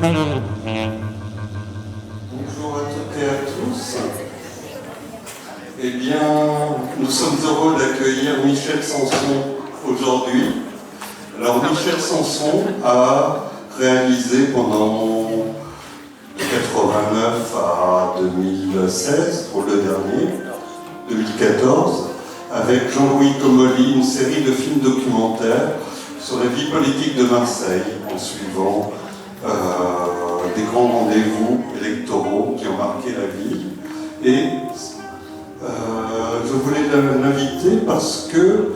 Bonjour à toutes et à tous. Eh bien, nous sommes heureux d'accueillir Michel Sanson aujourd'hui. Alors, Michel Sanson a réalisé pendant 89 à 2016, pour le dernier, 2014, avec Jean-Louis Comolli, une série de films documentaires sur la vie politique de Marseille, en suivant des grands rendez-vous électoraux qui ont marqué la ville. Et je voulais l'inviter parce que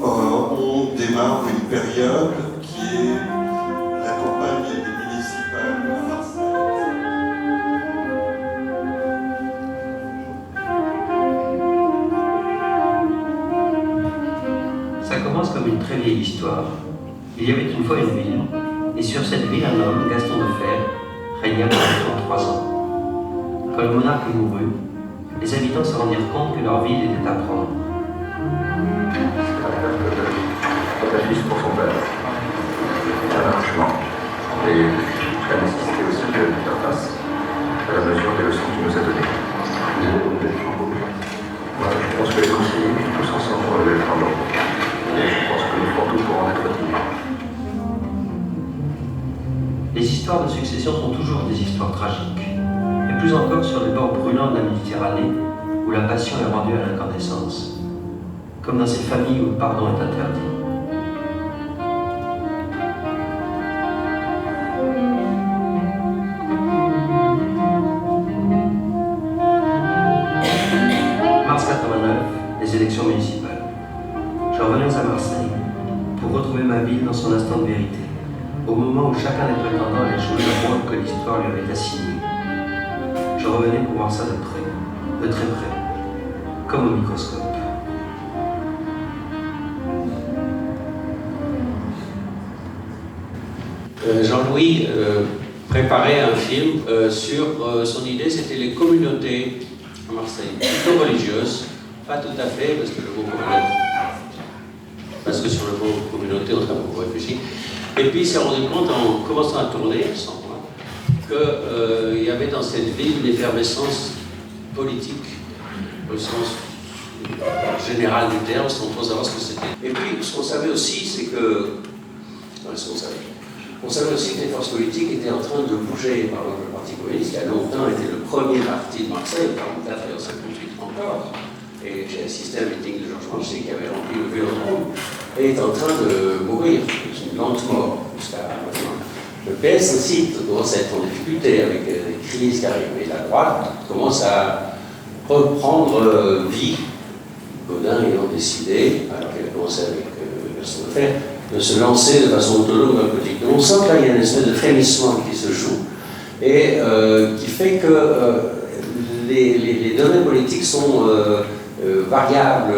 on démarre une période qui est la campagne des municipales à Marseille. Ça commence comme une très vieille histoire. Il y avait une fois une ville, et sur cette ville, un homme, Gaston de Fer, régna pendant 33 ans. Quand le monarque mourut, les habitants se rendirent compte que leur ville était à prendre. C'est juste pour son père. C'est un arrangement. Et la nécessité aussi de faire face à la mesure des leçons qu'il nous a données. Voilà, je pense que les conseillers, tous ensemble, on va le prendre. Et je pense que nous ferons tout pour en être dignes. Les histoires de succession sont toujours des histoires tragiques, et plus encore sur les bords brûlants de la Méditerranée, où la passion est rendue à l'incandescence, comme dans ces familles où le pardon est interdit. Mars 89, les élections municipales. Je revenais à Marseille pour retrouver ma ville dans son instant de vérité, au moment où chacun des prétendants allait jouer le rôle que l'histoire lui avait assigné. Je revenais pour voir ça de près, de très près, comme au microscope. Jean-Louis préparait un film sur son idée, c'était les communautés à Marseille, plutôt religieuses, pas tout à fait, parce que sur le mot communauté, on a beaucoup réfléchi. Et puis il s'est rendu compte en commençant à tourner, sans moi, qu'il y avait dans cette ville une effervescence politique, au sens général du terme, sans trop savoir ce que c'était. Et puis ce qu'on savait aussi, c'est que... On savait aussi que les forces politiques étaient en train de bouger. Par exemple, le Parti communiste, qui a longtemps été le premier parti de Marseille, en 1944 et en 1958 encore, et j'ai assisté à un meeting de Georges Manchet qui avait rempli le Vélodrome, et est en train de mourir, c'est une lente mort jusqu'à maintenant. Le PS aussi commence à être en difficulté avec des crises qui arrivent, et la droite commence à reprendre vie. Gaudin ayant décidé, alors qu'elle a commencé avec Gaston de Fer, de se lancer de façon autonome dans la politique. Donc on sent que là, il y a une espèce de frémissement qui se joue et qui fait que les domaines politiques sont variables,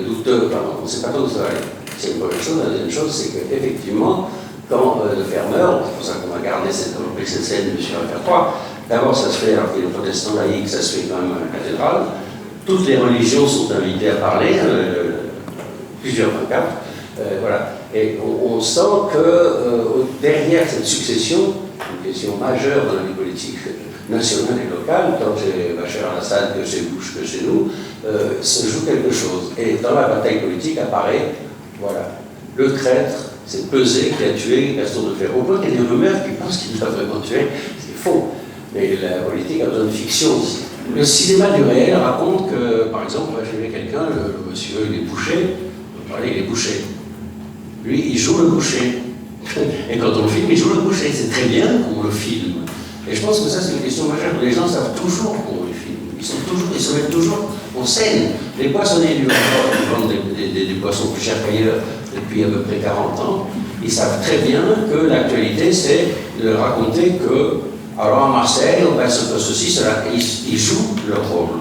douteux, pardon, on ne sait pas trop où ça va aller. C'est une première chose. La deuxième chose, c'est qu'effectivement, quand le fer meurt, c'est pour ça qu'on a gardé cette scène de sur l'affaire 3, d'abord ça se fait, alors qu'il y a le protestant laïque, ça se fait quand même à la cathédrale. Toutes les religions sont invitées à parler, plusieurs pancartes. Voilà. Et on sent que derrière cette succession, une question majeure dans la vie politique nationale et locale, tant chez Bachar al-Assad que chez Bush que chez nous, se joue quelque chose. Et dans la bataille politique apparaît, voilà, le traître, c'est Pesé qui a tué Gaston de Fer. Au point qu'il y a des rumeurs qui pensent qu'il l'a vraiment tué, c'est faux. Mais la politique a besoin de fiction aussi. Le cinéma du réel raconte que, par exemple, moi j'ai vu quelqu'un, le monsieur il est boucher, on parlait, il est boucher. Lui, il joue le boucher. Et quand on le filme, il joue le boucher. C'est très bien qu'on le filme. Et je pense que ça, c'est une question majeure. Les gens savent toujours qu'on le filme. Ils se mettent toujours en scène. Les poissonniers du Nord, qui vendent des poissons plus chers qu'ailleurs depuis à peu près 40 ans, ils savent très bien que l'actualité, c'est de raconter que, alors à Marseille, on passe ceci, cela. Ils jouent leur rôle.